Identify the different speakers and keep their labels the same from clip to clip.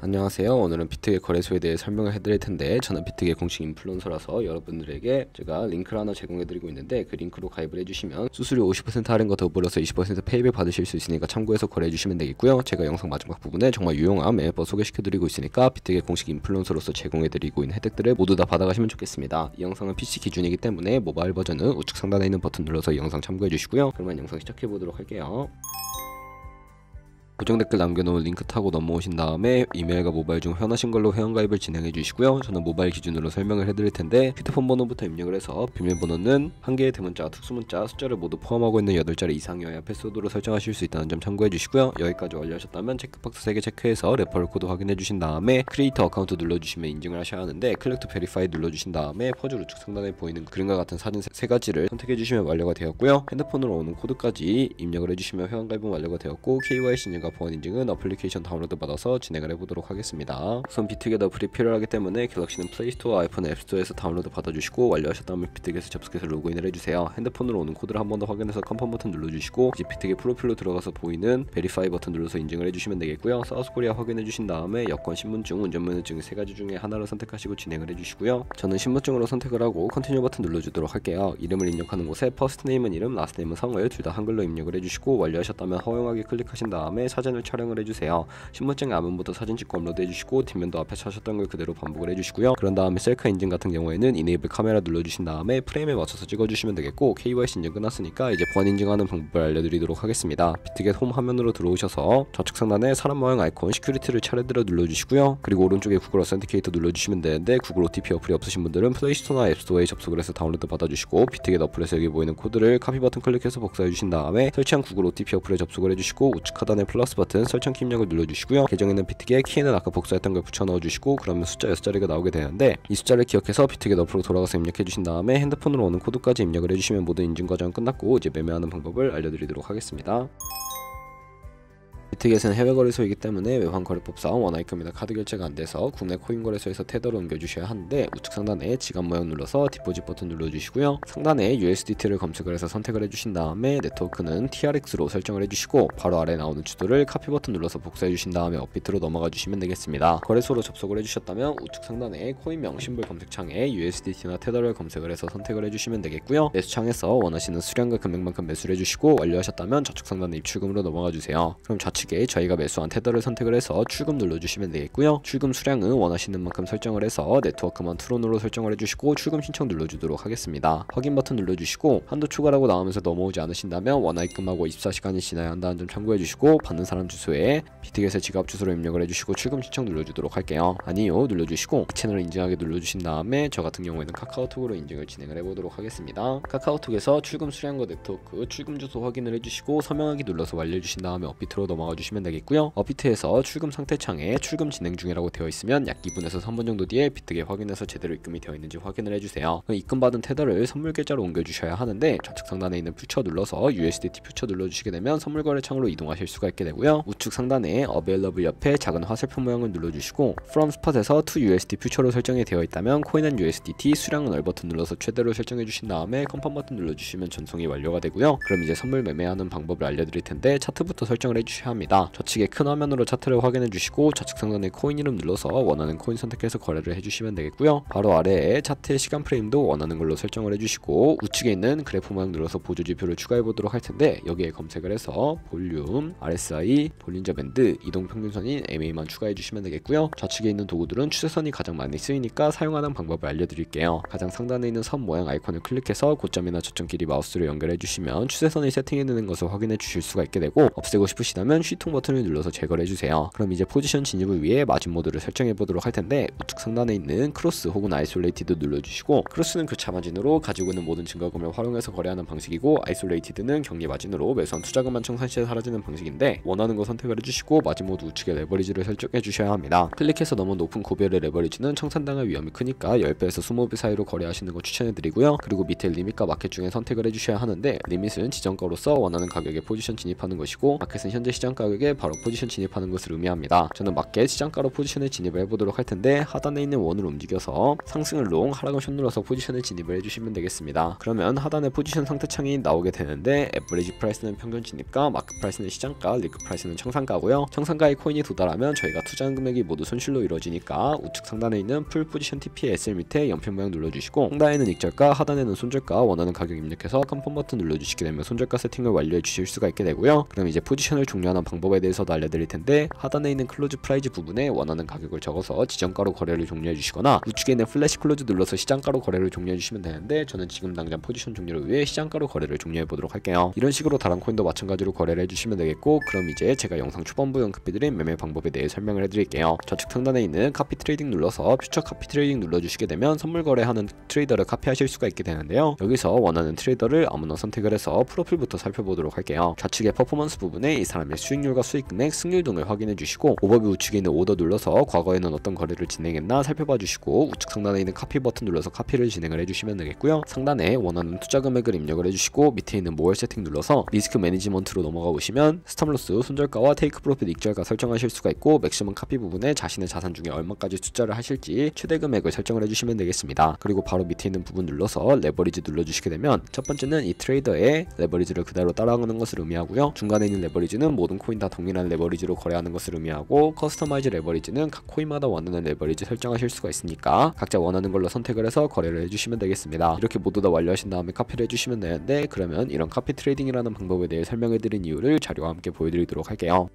Speaker 1: 안녕하세요. 오늘은 비트겟 거래소에 대해 설명을 해드릴 텐데, 저는 비트겟 공식 인플루언서라서 여러분들에게 제가 링크를 하나 제공해드리고 있는데, 그 링크로 가입을 해주시면 수수료 50% 할인과 더불어서 20% 페이백 받으실 수 있으니까 참고해서 거래해주시면 되겠고요. 제가 영상 마지막 부분에 정말 유용한 매매법 소개시켜드리고 있으니까 비트겟 공식 인플루언서로서 제공해드리고 있는 혜택들을 모두 다 받아가시면 좋겠습니다. 이 영상은 PC 기준이기 때문에 모바일 버전은 우측 상단에 있는 버튼 눌러서 이 영상 참고해주시고요. 그러면 영상 시작해보도록 할게요. 고정 댓글 남겨놓은 링크 타고 넘어오신 다음에 이메일과 모바일 중 편하신 걸로 회원가입을 진행해 주시고요. 저는 모바일 기준으로 설명을 해드릴 텐데, 휴대폰 번호부터 입력을 해서 비밀번호는 한 개의 대문자, 특수문자, 숫자를 모두 포함하고 있는 8자리 이상이어야 패스워드로 설정하실 수 있다는 점 참고해 주시고요. 여기까지 완료하셨다면 체크박스 3개 체크해서 레퍼럴 코드 확인해 주신 다음에 크리에이터 어카운트 눌러주시면 인증을 하셔야 하는데, 클릭 투 베리파이 눌러주신 다음에 퍼즐 우측 상단에 보이는 그림과 같은 사진 3가지를 선택해 주시면 완료가 되었고요. 핸드폰으로 오는 코드까지 입력을 해주시면 회원가입은 완료가 되었고, KYC 인증과 보안 인증은 어플리케이션 다운로드 받아서 진행을 해보도록 하겠습니다. 우선 비트겟 어플이 필요하기 때문에 갤럭시는 플레이스토어, 아이폰 앱스토어에서 다운로드 받아주시고, 완료하셨다면 비트겟에 접속해서 로그인을 해주세요. 핸드폰으로 오는 코드를 한 번 더 확인해서 컨펌 버튼 눌러주시고, 이제 비트겟 프로필로 들어가서 보이는 베리파이 버튼 눌러서 인증을 해주시면 되겠고요. 사우스코리아 확인해주신 다음에 여권, 신분증, 운전면허증 3가지 중에 하나를 선택하시고 진행을 해주시고요. 저는 신분증으로 선택을 하고 컨티뉴 버튼 눌러주도록 할게요. 이름을 입력하는 곳에 퍼스트 네임은 이름, 라스트 네임은 성을 둘 다 한글로 입력을 해주시고, 완료하셨다면 허용하기 클릭하신 다음에 사진을 촬영을 해주세요. 신분증 앞면부터 사진 찍고 업로드 해주시고, 뒷면도 앞에 찾으셨던 걸 그대로 반복을 해주시고요. 그런 다음에 셀카 인증 같은 경우에는 이네이블 카메라 눌러주신 다음에 프레임에 맞춰서 찍어주시면 되겠고, KYC 인증 끝났으니까 이제 보안 인증하는 방법을 알려드리도록 하겠습니다. 비트겟 홈 화면으로 들어오셔서 좌측 상단에 사람 모양 아이콘 시큐리티를 차례대로 눌러주시고요. 그리고 오른쪽에 구글 어센티케이터 눌러주시면 되는데, 구글 OTP 어플이 없으신 분들은 플레이스토어나 앱스토어에 접속을 해서 다운로드 받아주시고, 비트겟 어플에서 여기 보이는 코드를 카피 버튼 클릭해서 복사해주신 다음에 설치한 구글 OTP 어플에 접속을 해주시고, 우측 하단에 플러스 버튼 설정 키 입력을 눌러주시고요. 계정에는 비트겟, 키에는 아까 복사했던 걸 붙여 넣어주시고, 그러면 숫자 6자리가 나오게 되는데, 이 숫자를 기억해서 비트겟 어플로 돌아가서 입력해주신 다음에 핸드폰으로 오는 코드까지 입력을 해주시면 모든 인증 과정은 끝났고, 이제 매매하는 방법을 알려드리도록 하겠습니다. 비트겟은 해외 거래소이기 때문에 외환 거래법상 원화입금이나 카드 결제가 안돼서 국내 코인 거래소에서 테더로 옮겨주셔야 하는데, 우측 상단에 지갑 모양 눌러서 디포짓 버튼 눌러주시고요. 상단에 USDT를 검색을 해서 선택을 해주신 다음에 네트워크는 TRX로 설정을 해주시고, 바로 아래 나오는 주소를 카피 버튼 눌러서 복사해주신 다음에 업비트로 넘어가 주시면 되겠습니다. 거래소로 접속을 해주셨다면 우측 상단에 코인명 심볼 검색창에 USDT나 테더를 검색을 해서 선택을 해주시면 되겠고요. 매수창에서 원하시는 수량과 금액만큼 매수를 해주시고, 완료하셨다면 좌측 상단에 입출금으로 넘어가 주세요. 그럼 좌측에 저희가 매수한 테더를 선택을 해서 출금 눌러주시면 되겠고요. 출금 수량은 원하시는 만큼 설정을 해서 네트워크만 트론으로 설정을 해주시고, 출금 신청 눌러주도록 하겠습니다. 확인 버튼 눌러주시고, 한도 추가라고 나오면서 넘어오지 않으신다면 원화입금하고 24시간이 지나야 한다는 점 참고해주시고, 받는 사람 주소에 비트겟의 지갑 주소로 입력을 해주시고 출금 신청 눌러주도록 할게요. 아니요 눌러주시고, 채널을 인증하게 눌러주신 다음에 저 같은 경우에는 카카오톡으로 인증을 진행을 해보도록 하겠습니다. 카카오톡에서 출금 수량과 네트워크, 출금 주소 확인을 해주시고, 서명하기 눌러서 완료해주신 다음에 업비트로 넘어가 주시면 되겠고요. 업비트에서 출금 상태 창에 출금 진행 중이라고 되어 있으면 약 2분에서 3분 정도 뒤에 비트겟 확인해서 제대로 입금이 되어 있는지 확인을 해주세요. 입금받은 테더를 선물 계좌로 옮겨주셔야 하는데, 좌측 상단에 있는 퓨처 눌러서 USDT 퓨처 눌러주시게 되면 선물 거래 창으로 이동하실 수가 있게 되고요. 우측 상단에 Available 옆에 작은 화살표 모양을 눌러주시고, From Spot에서 to USD 퓨처로 설정이 되어 있다면 코인 앤 USDT 수량은 얼 버튼 눌러서 최대로 설정해 주신 다음에 컨펌 버튼 눌러주시면 전송이 완료가 되고요. 그럼 이제 선물 매매하는 방법을 알려드릴 텐데, 차트부터 설정을 해주셔야 합니다. 좌측에 큰 화면으로 차트를 확인해 주시고, 좌측 상단에 코인 이름 눌러서 원하는 코인 선택해서 거래를 해주시면 되겠고요. 바로 아래에 차트의 시간 프레임도 원하는 걸로 설정을 해주시고, 우측에 있는 그래프 모양 눌러서 보조 지표를 추가해 보도록 할 텐데, 여기에 검색을 해서 볼륨, RSI, 볼린저 밴드, 이동 평균선인 MA만 추가해 주시면 되겠고요. 좌측에 있는 도구들은 추세선이 가장 많이 쓰이니까 사용하는 방법을 알려드릴게요. 가장 상단에 있는 선 모양 아이콘을 클릭해서 고점이나 저점 길이 마우스로 연결해 주시면 추세선이 세팅해 되는 것을 확인해 주실 수가 있게 되고, 없애고 싶으시다면 쉬통 버튼을 눌러서 제거를 해주세요. 그럼 이제 포지션 진입을 위해 마진 모드를 설정해 보도록 할 텐데, 우측 상단에 있는 크로스 혹은 아이솔레이티드 눌러주시고, 크로스는 교차 마진으로 가지고 있는 모든 증거금을 활용해서 거래하는 방식이고, 아이솔레이티드는 격리 마진으로 매수한 투자금만 청산시에 사라지는 방식인데, 원하는 거 선택을 해주시고 마진 모드 우측에 레버리지를 설정해 주셔야 합니다. 클릭해서 너무 높은 고별의 레버리지는 청산당할 위험이 크니까 10배에서 20배 사이로 거래하시는 거 추천해 드리고요. 그리고 밑에 리밋과 마켓 중에 선택을 해주셔야 하는데, 리밋은 지정가로서 원하는 가격에 포지션 진입하는 것이고, 마켓은 현재 시장 가격에 바로 포지션 진입하는 것을 의미합니다. 저는 맞게 시장가로 포지션에 진입을 해보도록 할 텐데 하단에 있는 원을 움직여서 상승을 롱, 하락을 숏 눌러서 포지션에 진입을 해주시면 되겠습니다. 그러면 하단에 포지션 상태 창이 나오게 되는데 에버리지 프라이스는 평균 진입가, 마크 프라이스는 시장가, 리그 프라이스는 청산가고요. 청산가의 코인이 도달하면 저희가 투자한 금액이 모두 손실로 이루어지니까 우측 상단에 있는 풀 포지션 TPSL 밑에 연필 모양 눌러주시고 상단에는 익절가, 하단에는 손절가 원하는 가격 입력해서 컨펌 버튼 눌러주시게 되면 손절가 세팅을 완료해 주실 수가 있게 되고요. 그럼 이제 포지션을 종료하는 방법에 대해서도 알려드릴 텐데 하단에 있는 클로즈 프라이즈 부분에 원하는 가격을 적어서 지정가로 거래를 종료해 주시거나 우측에 있는 플래시 클로즈 눌러서 시장가로 거래를 종료해 주시면 되는데 저는 지금 당장 포지션 종료를 위해 시장가로 거래를 종료해 보도록 할게요. 이런 식으로 다른 코인도 마찬가지로 거래를 해주시면 되겠고, 그럼 이제 제가 영상 초반부에 언급해드린 매매 방법에 대해 설명을 해드릴게요. 좌측 상단에 있는 카피 트레이딩 눌러서 퓨처 카피 트레이딩 눌러주시게 되면 선물 거래하는 트레이더를 카피하실 수가 있게 되는데요. 여기서 원하는 트레이더를 아무나 선택을 해서 프로필부터 살펴보도록 할게요. 좌측의 퍼포먼스 부분에 이 사람의 수익률과 수익금액, 승률 등을 확인해 주시고 오버뷰 우측에 있는 오더 눌러서 과거에는 어떤 거래를 진행했나 살펴봐 주시고 우측 상단에 있는 카피 버튼 눌러서 카피를 진행을 해주시면 되겠고요. 상단에 원하는 투자 금액을 입력을 해주시고 밑에 있는 모어 세팅 눌러서 리스크 매니지먼트로 넘어가 보시면 스탑로스, 손절가와 테이크 프로핏 익절가 설정하실 수가 있고 맥시멈 카피 부분에 자신의 자산 중에 얼마까지 투자를 하실지 최대 금액을 설정을 해주시면 되겠습니다. 그리고 바로 밑에 있는 부분 눌러서 레버리지 눌러주시게 되면 첫 번째는 이 트레이더의 레버리지를 그대로 따라가는 것을 의미하고요. 중간에 있는 레버리지는 모든 코인 다 동일한 레버리지로 거래하는 것을 의미하고 커스터마이즈 레버리지는 각 코인마다 원하는 레버리지 설정하실 수가 있으니까 각자 원하는 걸로 선택을 해서 거래를 해주시면 되겠습니다. 이렇게 모두 다 완료하신 다음에 카피를 해주시면 되는데, 그러면 이런 카피 트레이딩이라는 방법에 대해 설명해드린 이유를 자료와 함께 보여드리도록 할게요.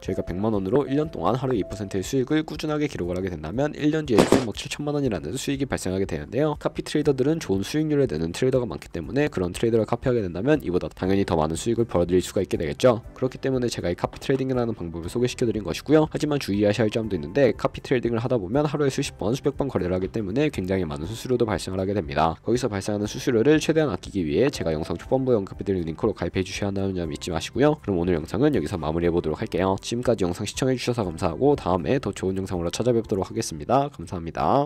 Speaker 1: 저희가 100만원으로 1년 동안 하루 2%의 수익을 꾸준하게 기록을 하게 된다면 1년 뒤에 수익 7천만원이라는 수익이 발생하게 되는데요. 카피 트레이더들은 좋은 수익률을 내는 트레이더가 많기 때문에 그런 트레이더를 카피하게 된다면 이보다 당연히 더 많은 수익을 벌어들일 수가 있게 되겠죠. 그렇기 때문에 제가 이 카피 트레이딩이라는 방법을 소개시켜드린 것이고요. 하지만 주의하셔야 할 점도 있는데 카피 트레이딩을 하다 보면 하루에 수십 번, 수백 번 거래를 하기 때문에 굉장히 많은 수수료도 발생을 하게 됩니다. 거기서 발생하는 수수료를 최대한 아끼기 위해 제가 영상 초반부에 언급해드린 링크로 가입해 주셔야 한다는 점 잊지 마시고요. 그럼 오늘 영상은 여기서 마무리해보도록 할게요. 지금까지 영상 시청해주셔서 감사하고 다음에 더 좋은 영상으로 찾아뵙도록 하겠습니다. 감사합니다.